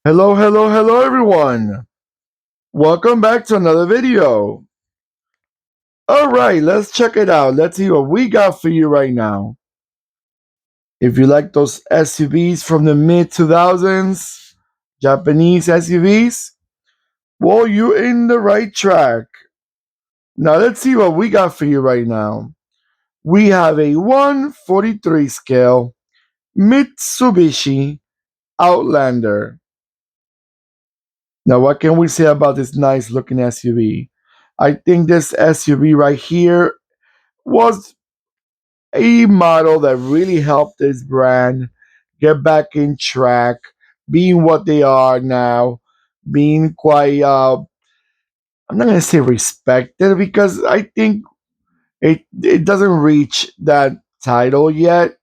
Hello, hello, hello, everyone. Welcome back to another video. All right, let's check it out. Let's see what we got for you right now. If you like those SUVs from the mid 2000s, Japanese SUVs, well, you're in the right track. Now, let's see what we got for you right now. We have a 143 scale Mitsubishi Outlander. Now, what can we say about this nice looking SUV? I think this SUV right here was a model that really helped this brand get back in track, being what they are now, being quite, I'm not going to say respected because I think it doesn't reach that title yet,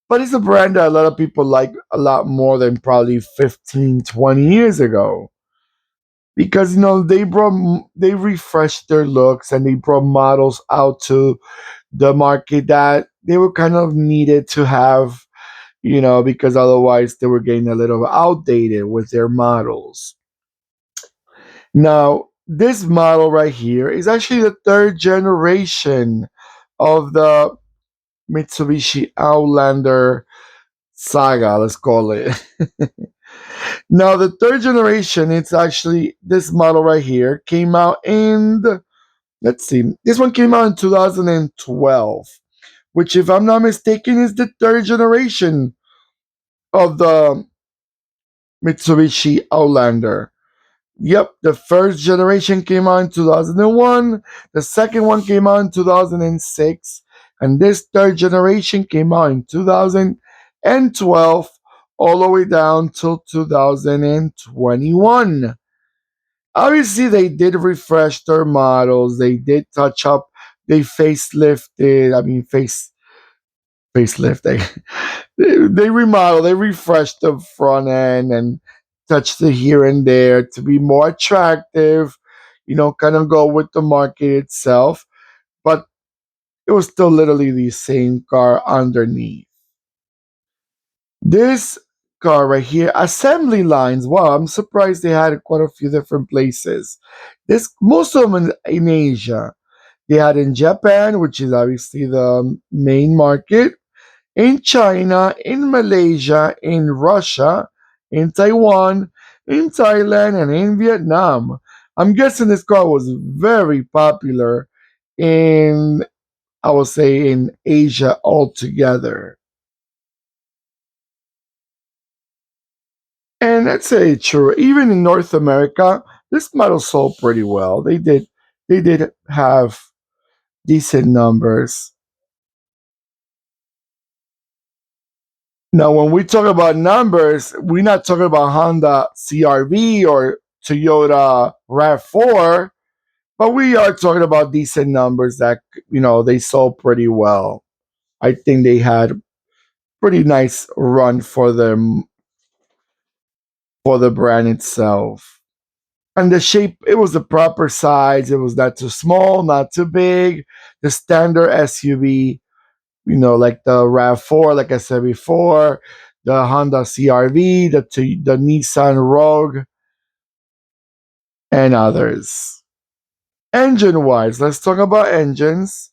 but it's a brand that a lot of people like a lot more than probably 15, 20 years ago. Because they refreshed their looks and they brought models out to the market that they were kind of needed to have, because otherwise they were getting a little outdated with their models. Now, this model right here is actually the third generation of the Mitsubishi Outlander saga, let's call it. Now, the third generation, it's actually this model right here, came out in, let's see, this one came out in 2012, which, if I'm not mistaken, is the third generation of the Mitsubishi Outlander. Yep, the first generation came out in 2001, the second one came out in 2006, and this third generation came out in 2012, all the way down till 2021. Obviously, they did refresh their models, they did touch up, they facelifted, I mean, facelift. They remodeled, they refreshed the front end and touched it here and there to be more attractive, kind of go with the market itself. But it was still literally the same car underneath. This car right here, assembly lines. Wow, I'm surprised they had quite a few different places. This most of them in Asia. They had in Japan, which is obviously the main market, in China, in Malaysia, in Russia, in Taiwan, in Thailand, and in Vietnam. I'm guessing this car was very popular in, I would say, in Asia altogether. And let's say true, even in North America, this model sold pretty well. They did have decent numbers. Now, when we talk about numbers, we're not talking about Honda CRV or Toyota RAV4, but we are talking about decent numbers that they sold pretty well. I think they had pretty nice run for them for the brand itself. And the shape, it was the proper size. It was not too small, not too big. The standard SUV, like the RAV4, like I said before, the Honda CRV, the Nissan Rogue, and others. Engine wise, let's talk about engines.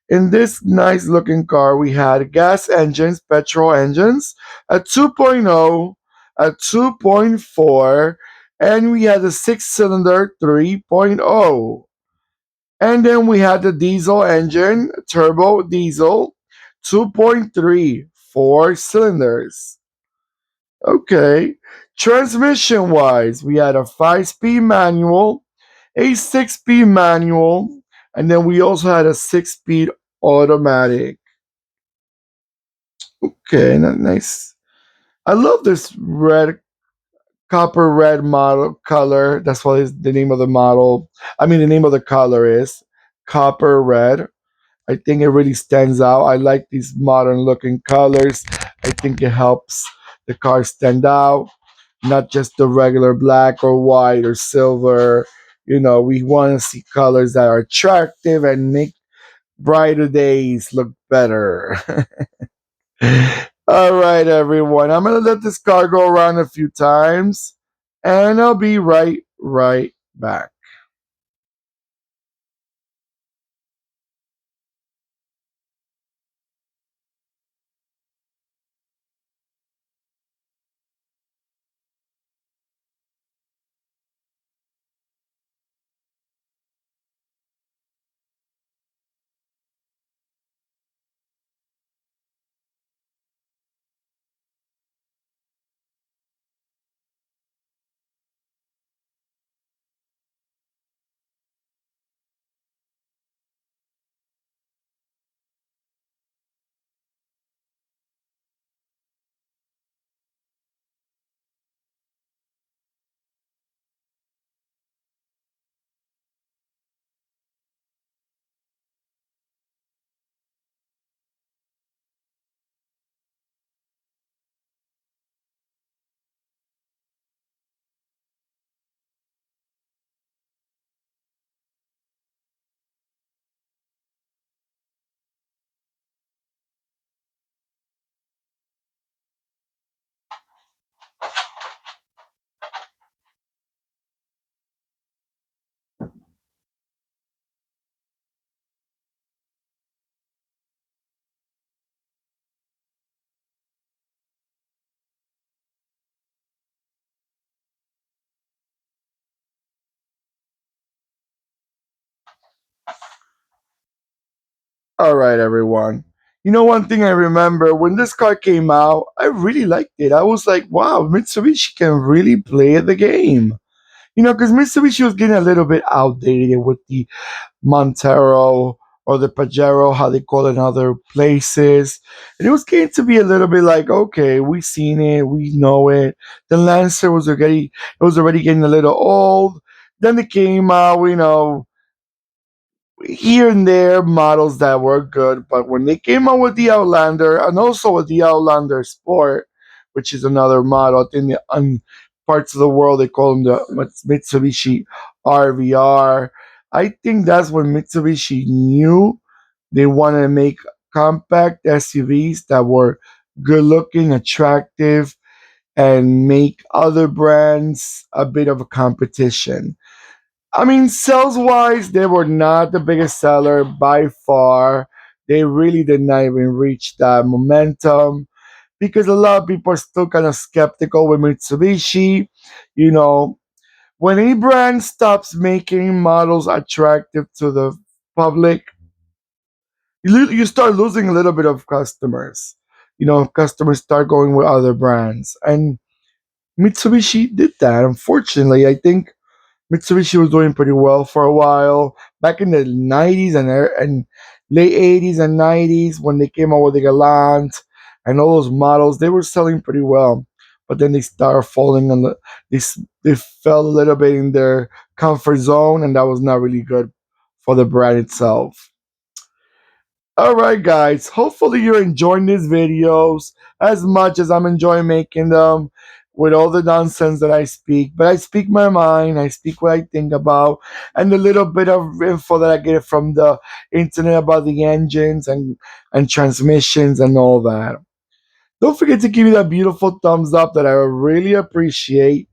In this nice looking car, we had gas engines, petrol engines, a 2.0, a 2.4, and we had a six-cylinder 3.0. And then we had the diesel engine, turbo diesel, 2.3, four cylinders. Okay. Transmission wise, we had a 5-speed manual, a 6-speed manual, and then we also had a 6-speed automatic. Okay, nice. I love this copper red model color. That's what is the name of the model. I mean, the name of the color is copper red. I think it really stands out. I like these modern looking colors. I think it helps the car stand out, not just the regular black or white or silver. We want to see colors that are attractive and make brighter days look better. All right, everyone. I'm going to let this car go around a few times. and I'll be right back. All right, everyone. You know, one thing I remember when this car came out, I really liked it. I was like, wow, Mitsubishi can really play the game. You know, because Mitsubishi was getting a little bit outdated with the Montero or the Pajero, how they call it in other places. And it was getting to be a little bit like, okay, we've seen it, we know it. The Lancer was already getting a little old. Then it came out, you know, here and there models that were good, but when they came out with the Outlander and also with the Outlander Sport, which is another model, I think on parts of the world they call them the Mitsubishi RVR. I think that's when Mitsubishi knew they wanted to make compact SUVs that were good looking, attractive, and make other brands a bit of a competition. I mean, sales wise, they were not the biggest seller by far. They really did not even reach that momentum because a lot of people are still kind of skeptical with Mitsubishi. You know, when a brand stops making models attractive to the public, you start losing a little bit of customers. You know, customers start going with other brands. And Mitsubishi did that. Unfortunately, I think Mitsubishi was doing pretty well for a while back in the 90s and late 80s and 90s when they came out with the Galant and all those models. They were selling pretty well, but then they started falling on they fell a little bit in their comfort zone, and that was not really good for the brand itself. All right, guys. Hopefully, you're enjoying these videos as much as I'm enjoying making them with all the nonsense that I speak. But I speak my mind, I speak what I think about, and a little bit of info that I get from the internet about the engines and transmissions and all that. Don't forget to give me that beautiful thumbs up that I really appreciate.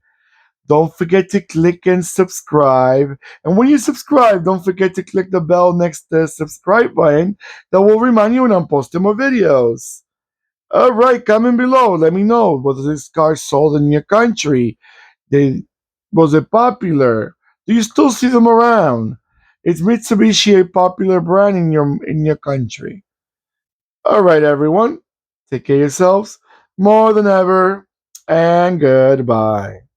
Don't forget to click and subscribe. And when you subscribe, don't forget to click the bell next to the subscribe button that will remind you when I'm posting more videos. All right, comment below. Let me know. Was this car sold in your country? Did, was it popular? Do you still see them around? Is Mitsubishi a popular brand in your country? All right, everyone. Take care of yourselves more than ever. And goodbye.